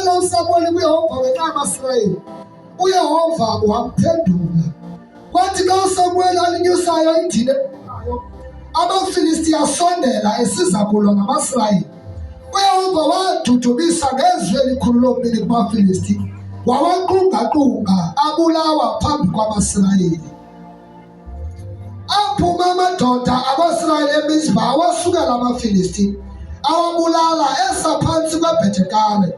wacela uSamuel kuYehova ngenxa yamaSirayeli. uYehova wamphendula wathi xa uSamuel alinyusayo idile amaFilistiya asondela esiza kulwa namaSirayeli. uYehova wadudumisa ngezwi elikhulu lomlilo kumaFilistiya, wawaqungaqunga abulawa phambi kwamaSirayeli. Aphuma amadoda amaSirayeli eMizpa awasukela amaFilistiya, awabulala esaphansi kweBhetekari.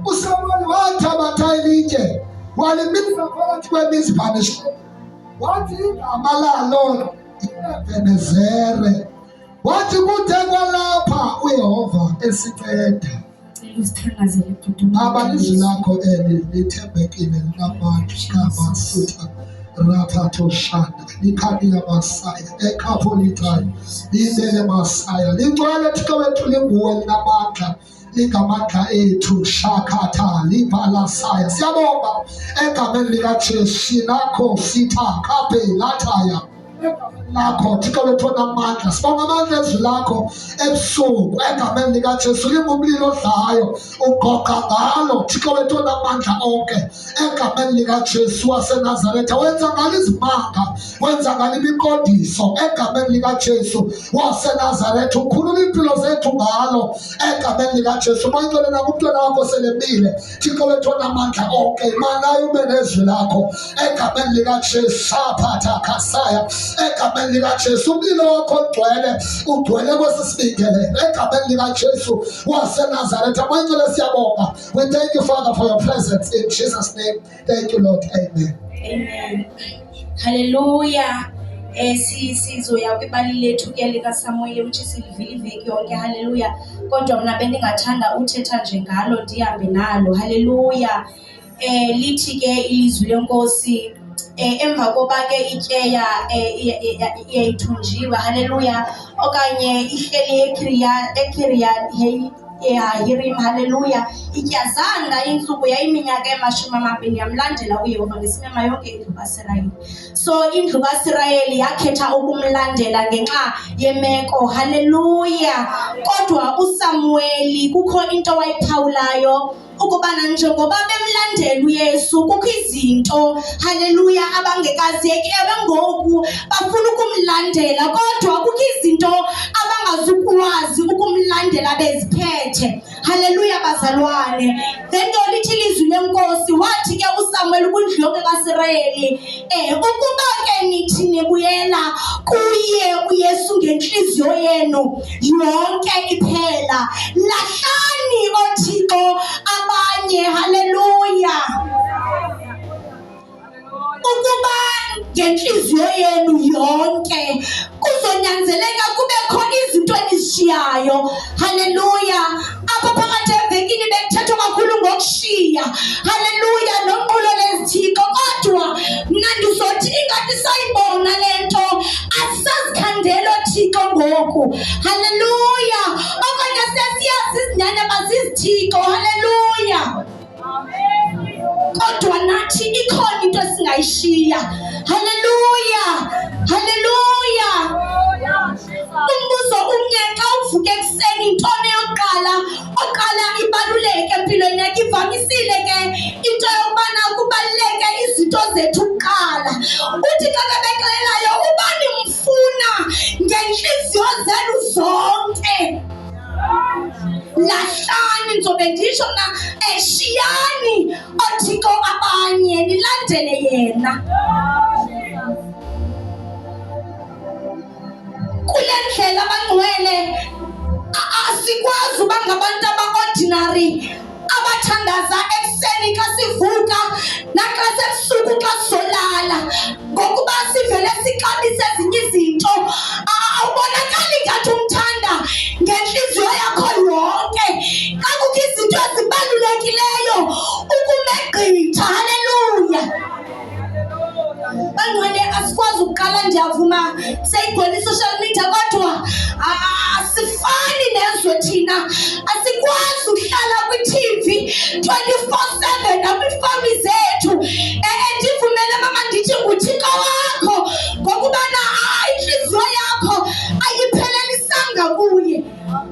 uSamuel wathabatha ilitye walimisa phakathi kweMizpa neShekemu, wathi igama lalo Ebenezere. Wathi kude kwalapha uYehova esinceda. Baba, izwi lakho eli lithembekile linamandla kamafutha raphato shanda likhani yamasaya ekhapolitayo lindele masaya ligcwele Thixo wethu linguwe linamandla ligamandla ethu shakatha libalasaya. Siyabonga egameni likaJesu nakho sitha kape lathaya lakho Thixo wethu onamandla. Sibonga amandla ezwi lakho ebusuku egameni likaJesu lingumlilo odlayo ugoqa ngalo Thixo wethu onamandla onke egameni likaJesu waseNazaretha. Wenza ngalo izimanga, wenza ngalo imiqondiso egameni likaJesu waseNazaretha. Ukhulula impilo zethu ngalo egameni likaJesu. Mayincelela kumntwana wakho selemile Thixo wethu onamandla onke, imanayo ube nezwi lakho egameni likaJesu. Saphatha khasaya egameni likaJesu. Umlilo wakho ugcwele kwesisibingele egameni likaJesu waseNazaretha. Mayincelela siyabonga. We thank you, Father, for your presence in Jesus' name. Thank you, Lord. Amen. Amen. Hallelujah. Sizoya kwibali lethu ke likaSamuel ukuthi silivile iveki yonke. Hallelujah. Kodwa mina bendingathanda uthetha nje ngalo ndihambe nalo. Hallelujah. Lithi ke ilizwi lenkosi emva koba ke ityeya iyayithunjiwe. Hallelujah. Okanye ihleli Yerim. Hallelujah. Ityazanga insuku yayiminyaka 20 yamlandela uYehova ngesimema yonke indlu kaSirayeli. So indlu kaSirayeli yakhetha ukumlandela ngenxa yemeko. Hallelujah. Kodwa uSamueli kukho into wayiphawulayo ukubana njengoba bemlandela uYesu kukho izinto hallelujah abangekaziyeki abangoku bafuna ukumlandela, kodwa kukho izinto abangazukwazi ukumlandela beziphethe. Hallelujah bazalwane. Lento lithi ilizwi lenkosi wathi ke uSamuel kwindlu yonke kaSirayeli ukuba ke nithi nibuyela kuye uYesu ngenhliziyo yenu yonke iphela, lahlani oThixo abanye. Hallelujah. Ukuba ngenhliziyo yenu yonke kuzonyanzeleka kube khona izinto enizishiyayo. Hallelujah. Apha phakathi evekini bekuthetha kakhulu ngokushiya. Hallelujah. Nonqulo lezithixo, kodwa mna ndizothi ingathi sayibona lento asisazikhandela oThixo ngoku. Hallelujah. Okanye sesiyazi izinyanya bazizithixo. Hallelujah. Kodwa nathi ikhona into esingayishiya. Hallelujah. Hallelujah. Umbuzo umnye xa uvuke ekuseni intone yokuqala oqala ibaluleke empilweni yakho. Ivamisile ke into yokubana kubaluleke izinto zethu kuqala. Uthi xa bebexelayo uba nimfuna ngenhliziyo zenu zonke, lahlani ndizobe ndisho na shiyani oThixo abanye nilandele yena. Kule ndlela abangcwele asikwazi uba ngabantu aba-ordinary abathandaza ekuseni xa sivuka naxa sebusuku xa sizolala, ngokuba sivele sixabise ezinye izinto. Awubonakali ngathi umthanda ngenhliziyo yakho yonke. Xa kukho izinto ezibalulekileyo ukumegqitha. Hallelujah. Bangcwele asikwazi ukuqala, ndiyavuma seyigcwele i-social media, kodwa asifani nezwe thina. Asikwazi ukuhlala kwi-TV 24/7 nakwiifamili zethu. Ndivumele mama ndithi nguThixo wakho ngokubana inhliziyo yakho ayiphelelisanga kuye.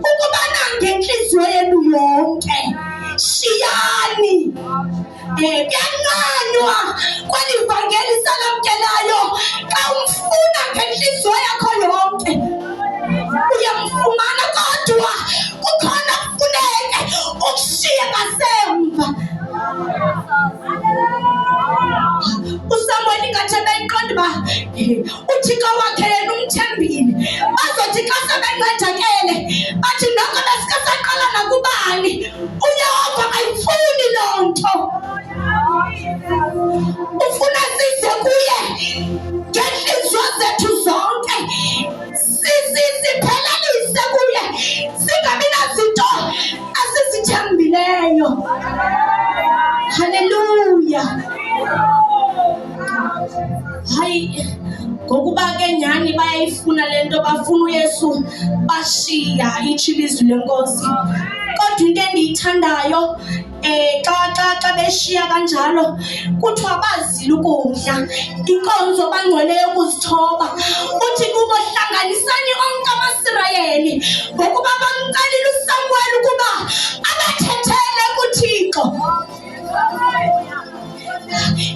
Ukubana ngenhliziyo yenu yonke shiyani kuyancanywa kweli vangeli salamkelayo. Xa umfuna ngenhliziyo yakho yonke uyamfumana, kodwa kukhona kufuneke ukushiye ngasemva. uSamuel ngathemba iqonda uba uThixo wakhe yena umthembile. Bazothi xa sebencedakele bathi noko besike saqala nakubani, uYehova ayifuni loo nto. Ufuna size kuye ngenhliziyo zethu zonke, siphelelise kuye, singabi nazinto esizithembileyo. Haleluya. Hayi, ngokuba ke nyhani bayayifuna le nto, bafuna uYesu bashiya itsho ilizwi lenkosi. Kodwa into endiyithandayo xa beshiya kanjalo kuthiwa bazile ukudla inkonzo bangcweleyo ukuzithoba. Uthi kubo hlanganisani onke amaSirayeli ngokuba bamcelile uSamuel ukuba abathethele kuThixo.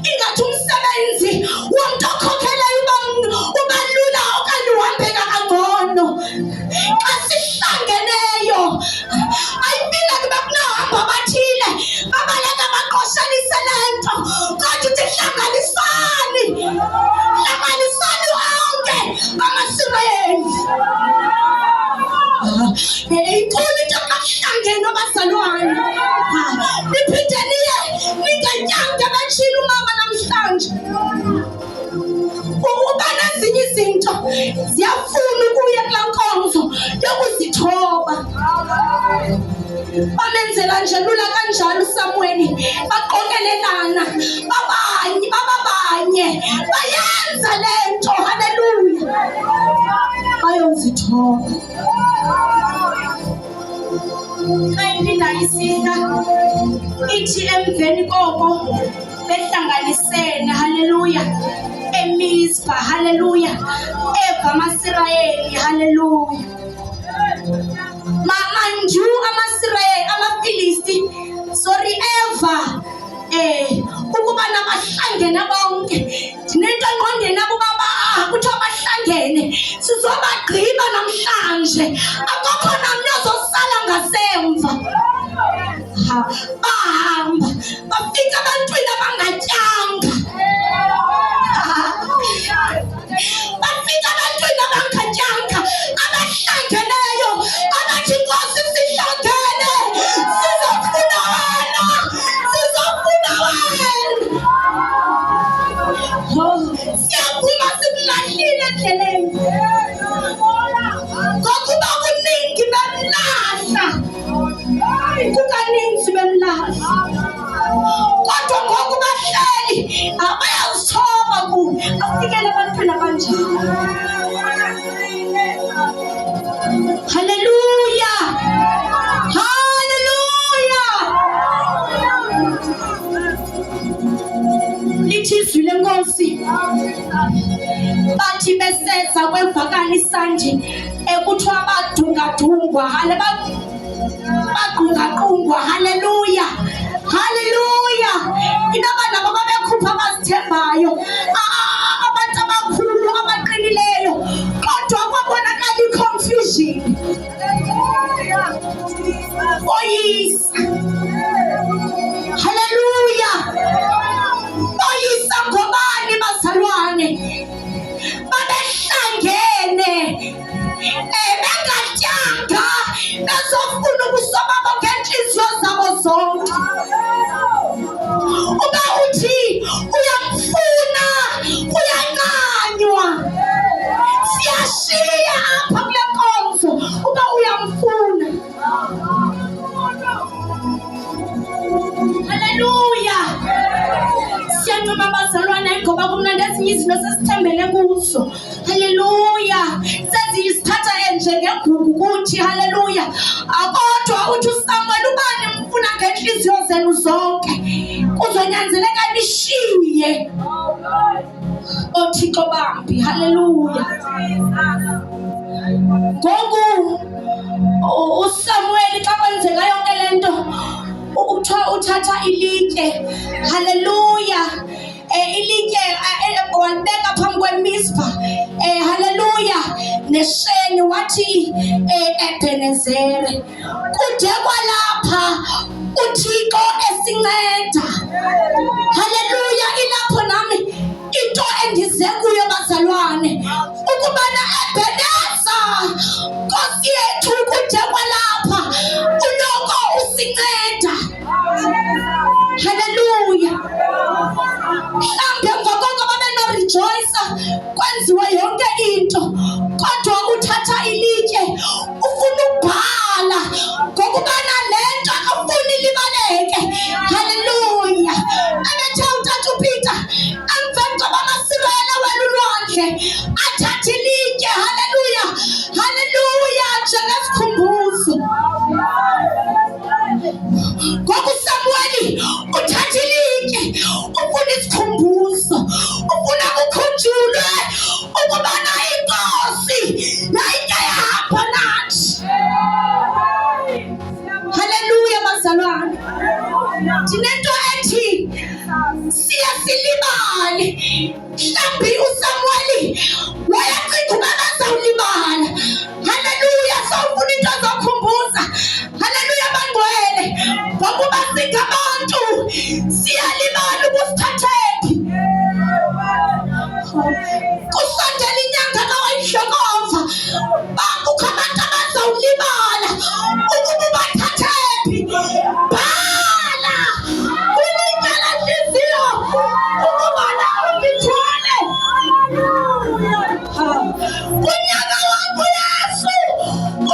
Ingathi umsebenzi womntu okhokhelayo uba lula okanye uhambeka kangcono xa sihlangeneyo. Ayifile kuba kunohamba abathile babaleka baqoshanise le nto, kodwa uthi hlanganisani onke amaSirayeli. Inkulu into xa kuhlangene abazalwane. Niphinde niye ningenyange betshile umama namhlanje ukuba nezinye izinto ziyafuna ukuya kulaa nkonzo yokuzithoba. Bamenzela nje lula kanjalo uSamueli, baqokelelana babanye bayenza le nto. Haleluya, bayozithoba. Ayiphinda isika ithi emveni koko behlanganisene, haleluya, eMizpa, haleluya, eva amaSirayeli, haleluya. Manju amaSirayeli, amaFilisti, eva ukuba nabahlangene bonke. Ndinento engqondweni ukuba kuthiwa bahlangene, sizobagqiba namhlanje, akukho namnye ozosala ngasemva. Bahamba bafika ebantwini abangatyanga, bafika ebantwini abangatyanga abahlangeneyo, abathi Nkosi sihlangene, sizofuna wena, sizofuna wena. Siyaphuma simlahlile endleleni ngokuba kuningi bemlahla, kukaninzi bemlahla, kodwa ngoku bahleli bayazithoba afikele ebantwini abanjalo. Haleluya, haleluya. Lithi izwi lenkosi, bathi beseza kwevakala isandi ekuthiwa badungadungwa, baqungaqungwa. Haleluya, haleluya. Inoba nabo babekhupha abazithembayo, abantu abakhulu abaqinileyo, kodwa kwabonakala i-confusion, oyisa. Haleluya, oyisa ngobani bazalwane? Babehlangene bengatyanga, bezofuna ubusobabo ngeentliziyo zabo zonke. Uba uthi uyamfuna, uyancanywa. Siyashiya apha kule nkonzo uba uyamfuna. Haleluya. Siyancoma bazalwane ngoba kumnandi ezinye izinto sesithembele kuzo. Haleluya. Sezisithatha njengegugu kuthi. Haleluya. Kodwa uthi uSamuel, ubani mfuna ngenhliziyo zenu zonke, kuzonyanzeleka nishiye oThixo bambi. Haleluya. Ngoku uSamuel xa kwenzeka yonke le nto, kuthiwa uthatha ilitye, haleluya, ilitye walibeka phambi kwemispa, haleluya, nesheni wathi Ebenezeri. Kude kwalapha uThixo esinceda, haleluya. Ilapho nami into endize kuyo bazalwane, ukubana Ebeneza, Nkosi yethu, kude kwalapha uloko usinceda, haleluya. Mhlambe ngokoko babenorejoyisa kwenziwe yonke into, kodwa uthatha ilitye ufuna ukubhala ngokubana le nto afuna ilibaleke, haleluya. Abethe uTata uPeter emveni koba amasirayeli awela ulwandle athatha ilitye, haleluya, haleluya, njengesikhumbuzo. Ngoku Samueli uthatha ilitye ufuna isikhumbuzo, ufuna kukhunjulwe ukubana inkosi yayike yahamba nathi, haleluya bazalwane. Ndinento ethi siya silibale. Mhlawumbi uSamueli wayecinga uba bazawulibala, haleluya. Sawufuna into zokhumbuza, haleluya bangcwele, ngokuba singabantu siyalibala ubusithathephi. Kusondela inyanga kaWayidlokova, bakukho abantu abazawulibala ukuba ubathathephi. Bhala kwilitye lenhliziyo ukubana undithwale. Kunyaka wakho Yesu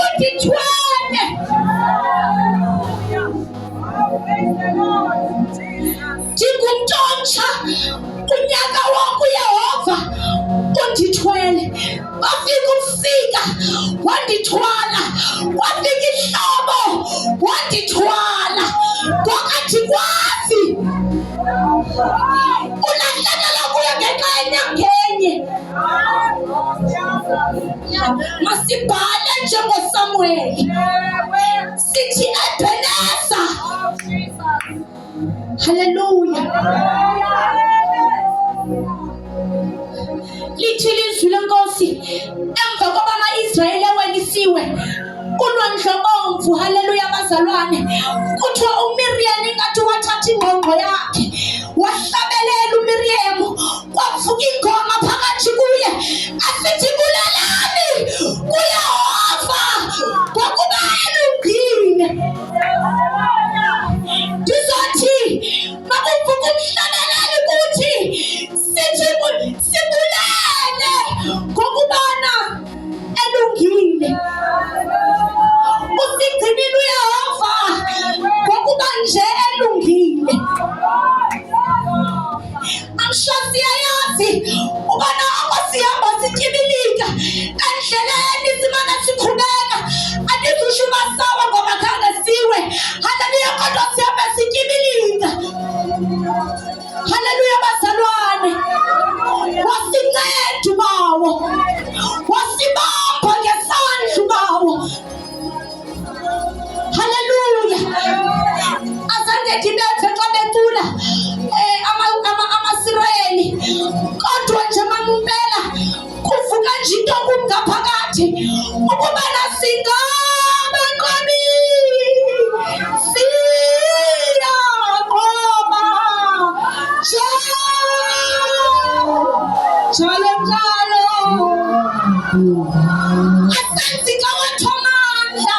undithwele. Ndingumntu omtsha, unyaka wakho Yehova undithwele. Wafika ubusika wandithwala, wafika ihlobo wandithwala. Ngoku andikwazi ulahlekelwa kuyo ngenxa yenyanga enye. Masibhale njengoSamueli sithi Ebeneza, haleluya. Lithi ilizwi leNkosi emva koba ama-Israyeli ewelisiwe ulwandle obomvu, haleluya bazalwane, kuthiwa uMiriam ingathi wathatha ingqongqo yakhe wahlabelela uMiriam, kwavuka ingoma phakathi kuye asithi bulalani kuYehova ngokuba elungile. Ndizothi makuvuka umhlabeleli kuthi sithi sibulele ngokubana elungile. Usigcinile uYehova ngokuba nje elungile. Amsho siyayazi ubana amasihamba sityibilika endleleni simane sikhubeka, andizusho umasawa ngoba khange siwe, haleluya, kodwa sihambe sityibilika, haleluya bazalwane. Wasinceda ubawo, wasibamba ngesandla ubawo, haleluya. Azange ndibethe xa becula amasirayeli, kodwa nje mamumpela kuvuka nje into kungaphakathi ukubana singabanqobi, siyaqoba njalo njalo. Asenzi ngawathamandla,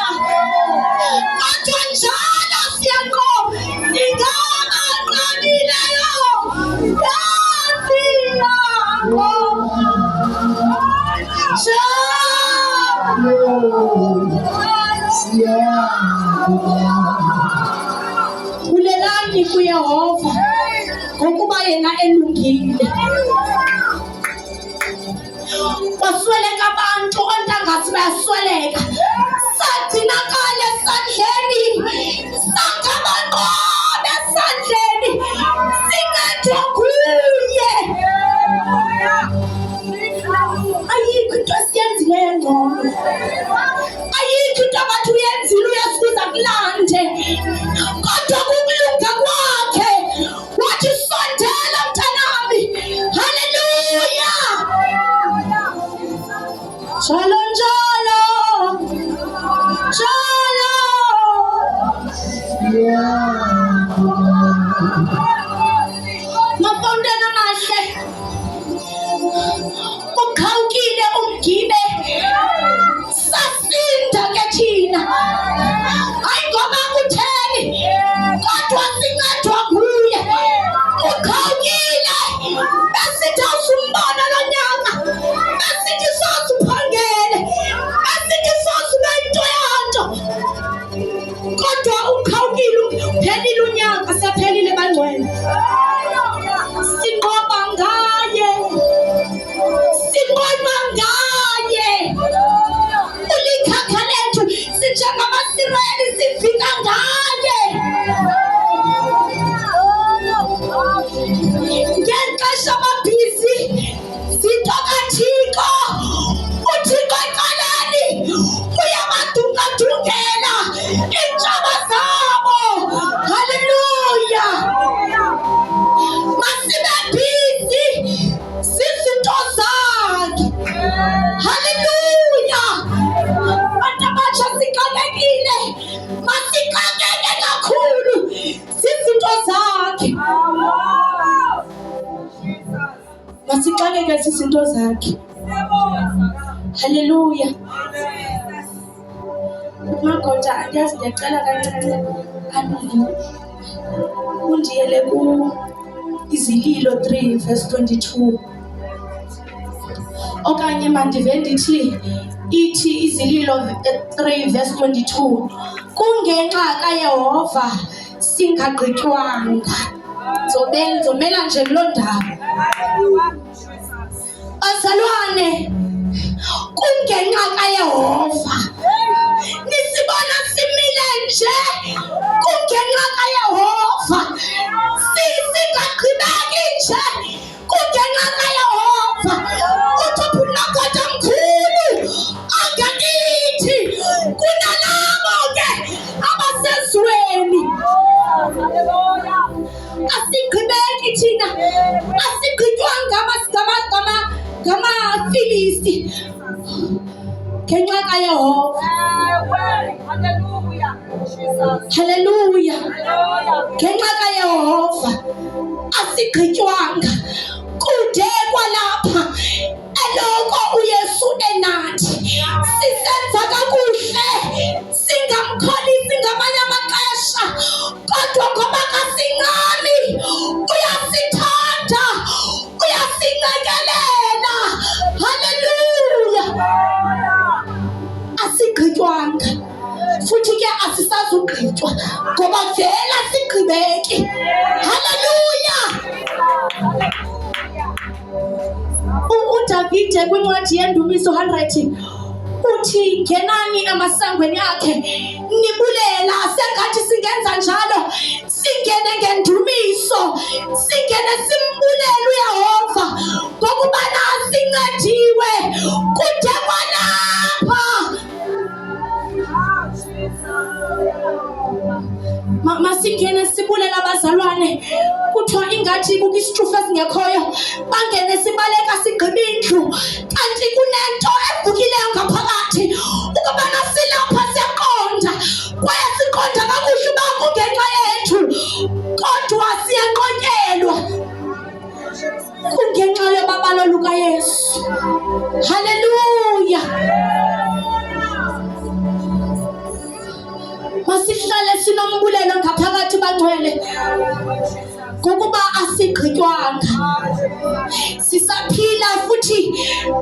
kodwa njalo siyaqoba, singabanqobileyo, bulelani kuYehova ngokuba yena elungile. Basweleka abantu, ontanga bayasweleka, sagcinakala esandleni, sangabanqobe esandleni, sincedwa kuye. Ayikho into esiyenzileyo ngcono, ayikho into abathi uyenzile uyasukuza kulande, kodwa kukulungile Mafondana mahle ukhawukile umgibe sasinda ke thina hayi ngoba utheni kodwa sincedwa nguye ukhawukile besithi awusumbona lo nyaka besithi sozuphangele besithi sozubento yanto kodwa ukhawukile uphelile unyaka sephelile bangcwele sinqoba ngaye ulikhakha lethu sinjengamasirayeli sifika ngaye ngexesha amabhizi sitoka Thixo uThixo eqaleni uyamadungadungela iintshaba zabo. Haleluya, masibe busy zizinto zakhe. Haleluya, bantu abatsha sixakekile, masixakeke kakhulu zizinto zakhe. Masixakeke zizinto zakhe. Haleluya. Magoda andiyazi ndiyacela kancane phambili undiyele ku Izililo 3 verse 22 okanye mandive ndithi ithi Izililo 3 verse 22 kungenxa kaYehova singagqitywanga. Zomela nje kuloo ndaba bazalwane, kungenxa kaYehova nisibona simile nje, kungenxa kaYehova singaqhubeki nje, kungenxa kaYehova. uThixo unokoda mkhulu angakithi kunalabo ke abasezweni. Asigqibeki thina, asigqitywanga ngamaFilisti ngenxa kaYehova. Haleluya, ngenxa kaYehova asigqitywanga kude kwalapha eloko uYesu enathi sisenza kakuhle singamkholisi ngamanye amaxesha kodwa ngoba kasingami uyasithanda uyasincekelela. Haleluya, asigqitywanga futhi ke asisazugqitywa ngoba vele asigqibeki. Haleluya. uDavide kwincwadi yeNdumiso 100 uthi ngenani amasangweni akhe nibulela. Sengathi singenza njalo, singene ngendumiso, singene simbulele uYehova ngokubana sincediwe kude kwalapha. Masingene sibulela abazalwane, kuthiwa ingathi kukho isitrufu esingekhoyo, bangene sibaleka sigqiba indlu kanti kunento evukileyo ngaphakathi ukubana silapha siyaqonda kwaye siqonda kakuhle uba kungenxa yethu kodwa siyaqonyelwa kungenxa yobabalo lukaYesu. Haleluya, masihlale sinombulelo ngaphakathi bangcwele ngokuba asigqitywanga, sisaphila futhi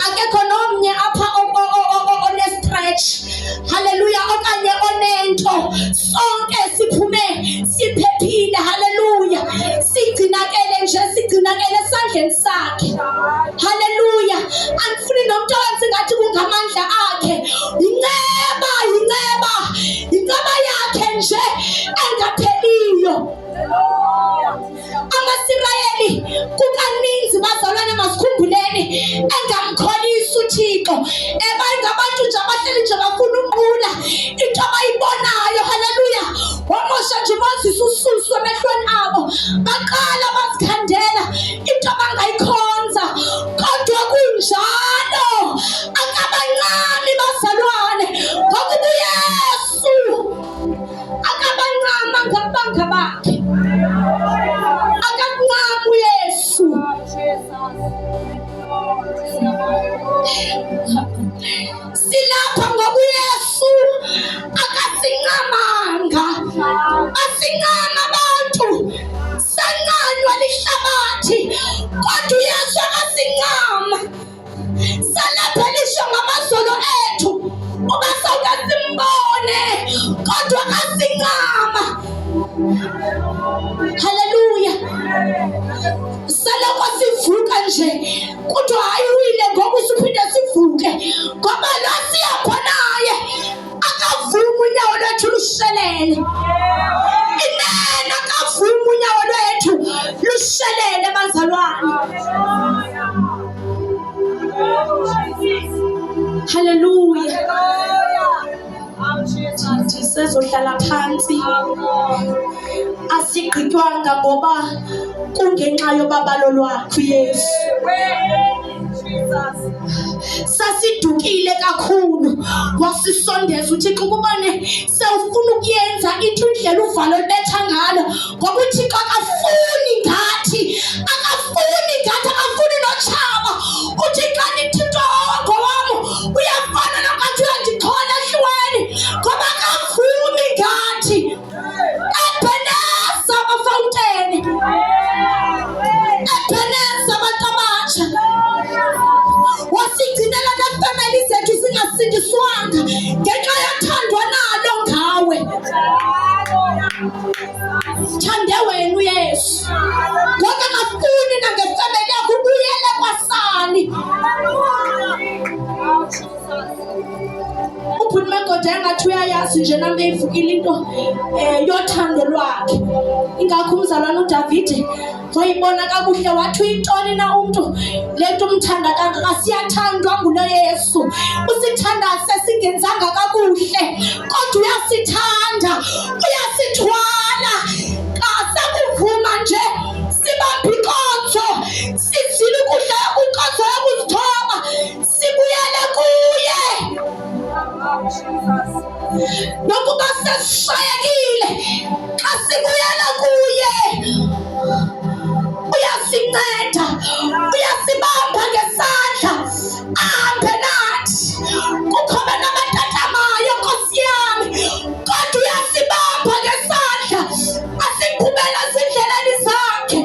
akekho nomnye apha one-stretch. Haleluya, okanye onento, sonke siphume siphephile. Haleluya, sigcinakele nje, sigcinakele esandleni sakhe. Haleluya, andifuni nomntu owenza ngathi kungamandla akhe. Yinceba yakhe nje engapheliyo. Amasirayeli kukaninzi bazalwane, masikhumbuleni, engamkholisi uThixo, ebayingabantu nje abahleli nje bafuna unqula into abayibonayo. Haleluya, wamosha nje uMoses ususu emehlweni abo, baqala bazikhandela into abangayikhonza. Kodwa kunjalo akabancami bazalwane, ngokuba uYesu akabancama ngabanga bakhe. Haleluya. Saloko sivuka nje kuthiwa hayi uwile ngoku siphinde sivuke ngoba lo siyakho naye akavumi unyawo lwethu lushelele. Inene akavumi unyawo lwethu lushelele bazalwane. Haleluya. Sisezohlala phansi, asigqitywanga ngoba kungenxa yobabalo lwakhe uYesu. Sasidukile kakhulu wasisondeza uThixo ukubane sewufuna ukuyenza into indlela uvalo betha ngalo ngoba uThixo akafuni ngathi, akafuni notshaba. Uthi xa nithintwa ngowam uyafana nakathi uyandikhola ehlweni ngoba akavumi ngathi. Ebeneza abafawuteni, ebeneza abantu abatsha, wasigcinela neefemeli zethu singasindiswanga ngenxa yothandwa nalo ngawe. Thande wena uYesu ngoba akafuni nangefemeli yakho ubuyele kwasani. Ubhuti Magoda engathi uyayazi nje nami eyivukile into yothando lwakhe. Ingakho umzalwane uDavide wayibona kakuhle wathi uyintoni na umntu le nto umthanda kangaka. Siyathandwa ngulo Yesu, usithanda sesingenzanga kakuhle kodwa uyasithanda, uyasithwala. Sakuvuma nje sibambe inkonzo, sizile ukudla kwinkonzo yokuzithoba, sibuyele kuye. Nokuba sesishayekile xa sibuyela kuye uyasinceda, uyasibamba ngesandla ahambe nathi. Kukho nabatatamayo Nkosi yami kodwa uyasibamba ngesandla asiqhubela zindleleni zakhe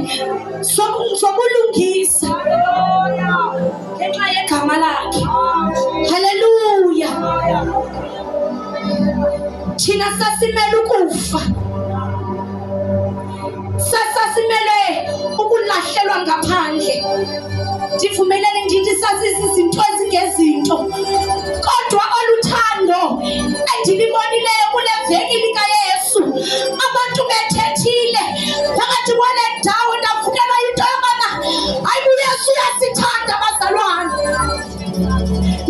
zobulungisa ngenxa yegama lakhe. Haleluya. Thina sasimele ukufa, sasimele ukulahlelwa ngaphandle. Ndivumelene ndithi sasizizinto ezingezinto kodwa oluthando endilibonileyo kule veki likaYesu, abantu bethethile phakathi kwale ndawo ndavukelwa yinto yobana hayi uYesu uyasithanda bazalwane.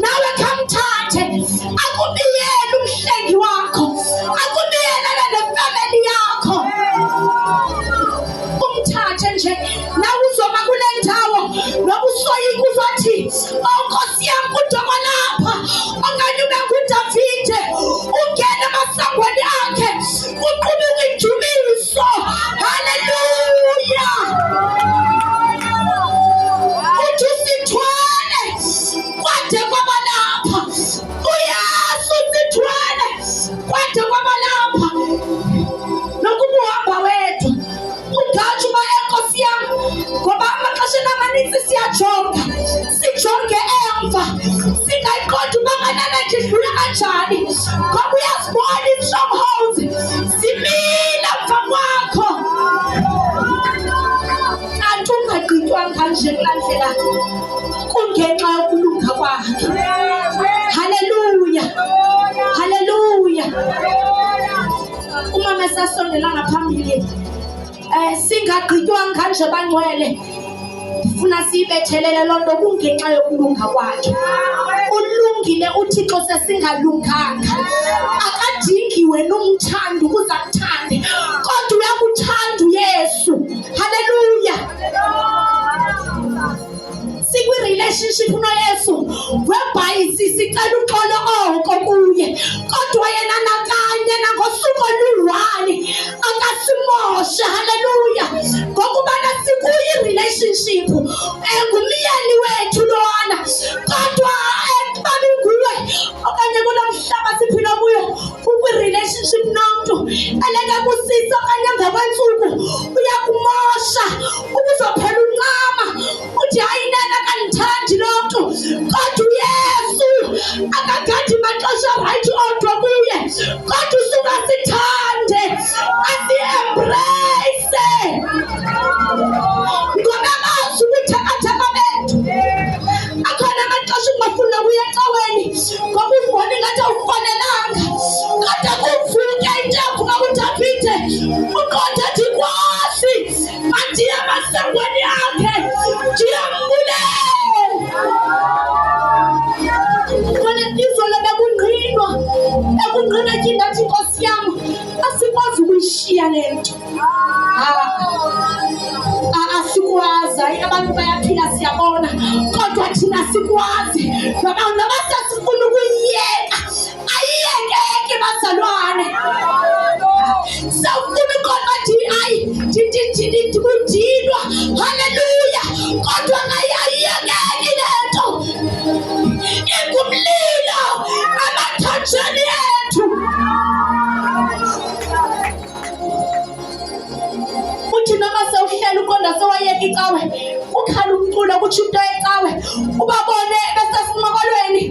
Nawe khamthathe, akubiyele umhlengi wakho, akubiyelele nefamily yakho. Umthathe nje nawe uzoma kule ndawo nobusoyika uzothi Nkosi yam kudwa kwalapha, okanye ube nguDavide ungene emasangweni akhe uqhube kwindumiso. Haleluya. Uthi usithwele kwade kwabalapha, uYesu usithwele kwade kwabalapha. Nokuba uhamba wedwa ungatsho uba Nkosi yam ngoba amaxesha amanintsi sijonge emva singayiqondi uba kanene ndidlula kanjani ngoba uyazibona ii-strongholds zimile mva kwakho. Kanti ungagqitywanga nje kulaa ndlela kungenxa yokulunga kwakhe. Haleluya, haleluya. Umama esasondela ngaphambili, singagqitywanga nje bangcwele, ndifuna siyibethelele loo nto kungenxa yokulunga kwakhe. Ulungile uThixo sesingalunganga, akadingi wena umthanda ukuze akuthande kodwa uyakuthanda uYesu. Haleluya. Sikwi-relationship noYesu whereby sicela uxolo oko kuye kodwa yena nakanye nangosuku olu-1 akasimoshe. Haleluya. Ngokubana sikuye i-relationship ngumyeni wethu lona kodwa babi nguwe okanye kulo mhlaba siphila kuyo ukwi-relationship nomntu eleke kusisa okanye emva kwentsuku uyakumosha ukuzophela uncama uthi hayi nena akandithandi lo mntu kodwa uYesu akagadi maxesha rayithi odwa kuye kodwa usuka sithande asi-embrace. andiye masangweni akhe, ndiyambulela. Kona izolo bekungqinwa kingathi Nkosi yam asikwazi ukuyishiya le nto. Asikwazi, abantu bayaphila siyabona, kodwa thina sikwazi. Noba sasifuna ukuyiyeka, ayiyekeki bazalwane. Sawufuna ukona ndibudilwa, haleluya, kodwa ayiyekeki le nto. Ingumlilo amathanjeni ethu. Uthi noma sewuhlela ukonda sewayeka icawe, ukhala umculo kutsho into ecawe, ubabone besesimokolweni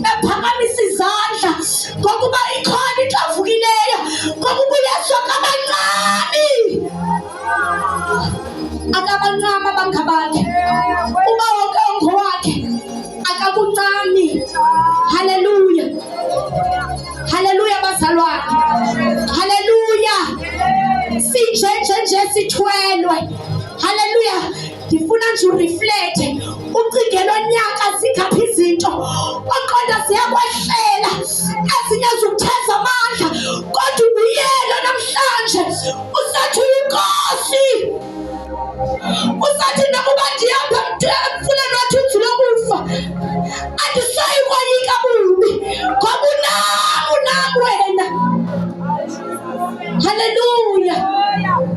bephakamisa izandla ngokuba ikhona into avukileyo, ngokuba uyeswa kabancane. Akabancane abangabakhe, uba wonke ongowakhe akakuncami. Haleluya, haleluya bazalwane, haleluya. Sinje sithwelwe, haleluya. Ndifuna nje ureflecte, ucinge lo nyaka zingaphi izinto oqonda ziyakwehlela, ezinye zikutheza amandla, kodwa ubuyelo namhlanje usathi uyinkosi. Usathi nokuba ndihamba emfuleni wathunzi lokufa, andisayi koyika bubi, ngoba unam wena. Hallelujah.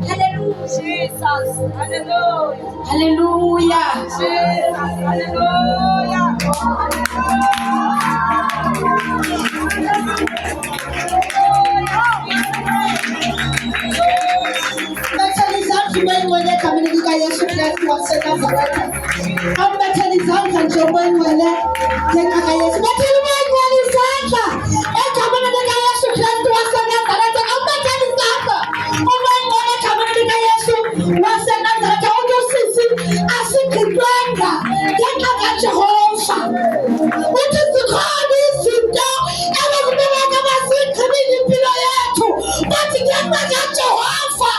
Hallelujah. Jesus. Hallelujah. Hallelujah. Jesus. Hallelujah. Ngwele kamini lika Yesu Kristu waseNazareta. Ambethele izandla nje ngwele ngeka Yesu. Bethele ngwele izandla. Ekamini lika Yesu Kristu waseNazareta. Ambethele izandla. Ngwele kamini lika Yesu waseNazareta. Usisi asikidwenga ngeka Jehova. Uthi zikhona izinto abakubeka abasikhamile impilo yethu. Bathi ngeka Jehova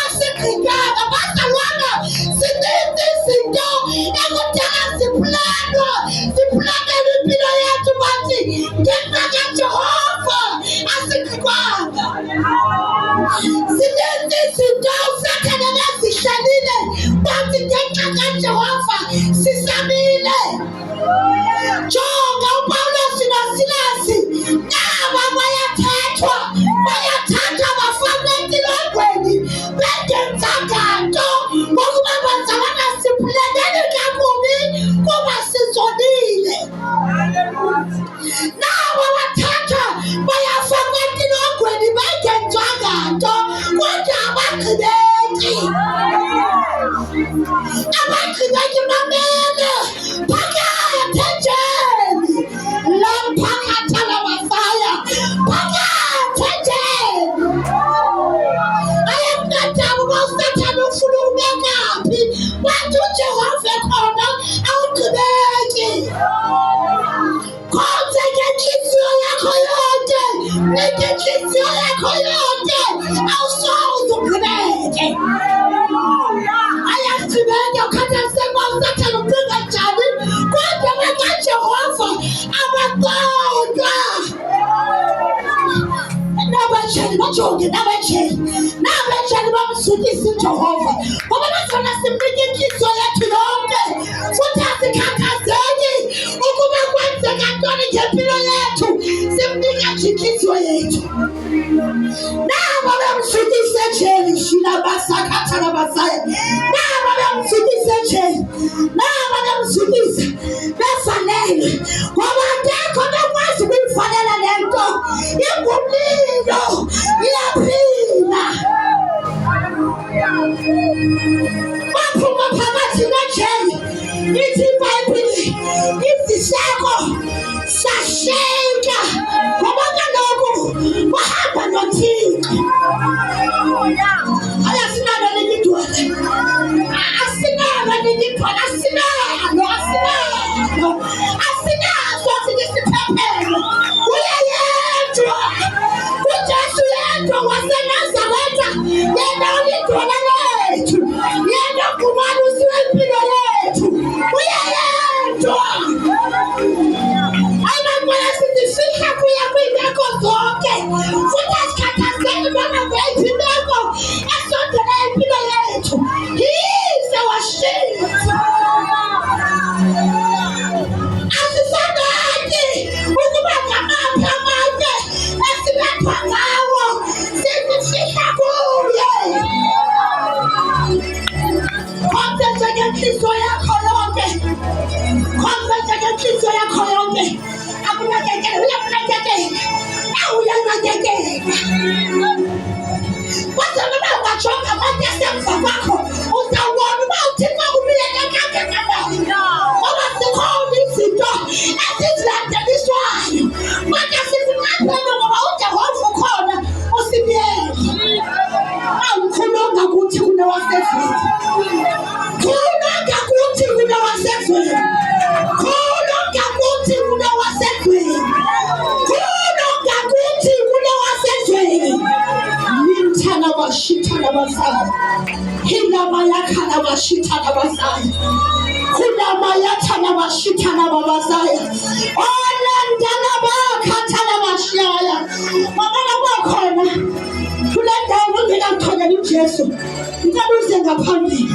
asikidwenga. Bazalwana sininzi izinto ekudala ziplanela impilo yethu. Bathi ngeka Jehova asikidwenga. Sininzi izinto usathane nezihlalile. Bathi ngeka Jehova sisamile. Jonga uPawulos noSilasi naba bayathathwa bafakwa entilongweni bengenzanga nto, ngokuba bazalwana siplanele kakubi kuba sizonile. Naba bathathwa bayafakwa entilongweni bengenzanga nto, kodwa abagqibeki mamele phakathe njeni lamphakatha lamafaya, phakathe njeni. Ayemnadabu bawusathane ufuna ukubekaphi, wathi uJehova khona awugqibeki. Khonza ngenhliziyo yakho yonke, ngenhliziyo yakho yonke, awusoze ugqibeke. Ayagqibeka ukhathaliseka usathane ucinga njani, kodwa bakaJehova abaqondwa. Nabatsheli bajonge, nabatsheli bamzulise uJehova, ngoba bazona simnike inhliziyo yethu yonke, futhi asikhathazeki ukuba kwenzeka ntoni ngempilo yethu, simnika nje inhliziyo yethu. Naba bamzulise njeni shila basakhatha labasaya, naba bamzulise njeni, naba bamzulise befanele, ngoba akekho bekwazi ukuyifanela le nto. Ingumlilo, iyaphila. Baphuma phakathi kwenjeni, ithi iBhayibhile iziseko sasheka, ngoba kaloku bahamba noThixo. Asinalo linye idwala, asinalo linye idwala, asinazo ezinye isiphephelo. Uyayedwa uJesu yedwa waseNazareta, yena ulidwala lethu. ngenhliziyo yakho yonke. Khonza ngenhliziyo yakho yonke. Akunakekele, uyakunakekela. Uyanakekela. Kodwa noma ungajonga konke semva kwakho, uzawubona uba uThixo kumile kangakanani. Ngoba zikhona izinto ezizilandeliswayo. Manje sizinqaphele ngoba uJehova ukhona usibiyele. Awukhulunga kuthi kunewasezweni. Khulunga kuthi kunewasezweni. Khulunga kuthi kunewasezweni. Khulunga kuthi kunewasezweni. Yintana bashitana basaya. Hinama yakana bashitana basaya. Kunama yatana bashitana babasaya. Olandana bakatana bashaya. Mabana bakhona. Kulenda ungekathola uJesu. Ngicela ngaphambili.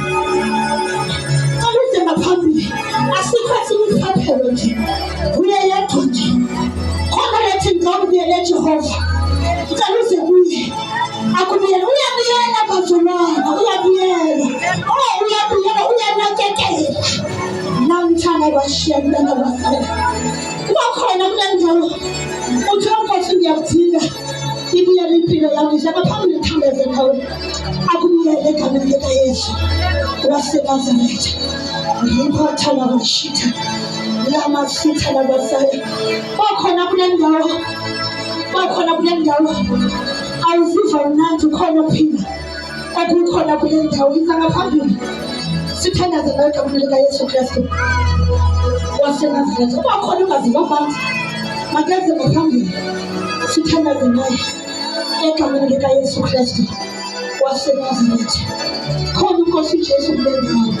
Ngicela ngaphambili. Asikho esikuthathele nje. Uye yedwa nje. Khona lethi ngizobuyela eJehova. Ngicela kuye. Akubiyela uyabiyela bazalwane, uyabiyela. Uyabiyela uyanakekela. Namthana bashiyana ngabasaya. Ukhona kule ndawo. Uthi Nkosi ngiyakudinga. Ibuyele impilo yami njalo phambili thambeze nawe. Akubiyele egameni likaYesu waseNazaretha. Ngiphathana bashitha. Lamasitha labasaya. Bakhona kule ndawo. Bakhona kule ndawo. Awuziva mnandi khona phila. Akukhona kule ndawo ngaphambili. Sithandaze nawe egameni likaYesu Kristu waseNazaretha. Bakhona ungaziva mnandi. Makeze ngaphambili. Sithandaze naye egameni likaYesu Kristu waseNazaretha. Khona uNkosi Jesu kule ndawo.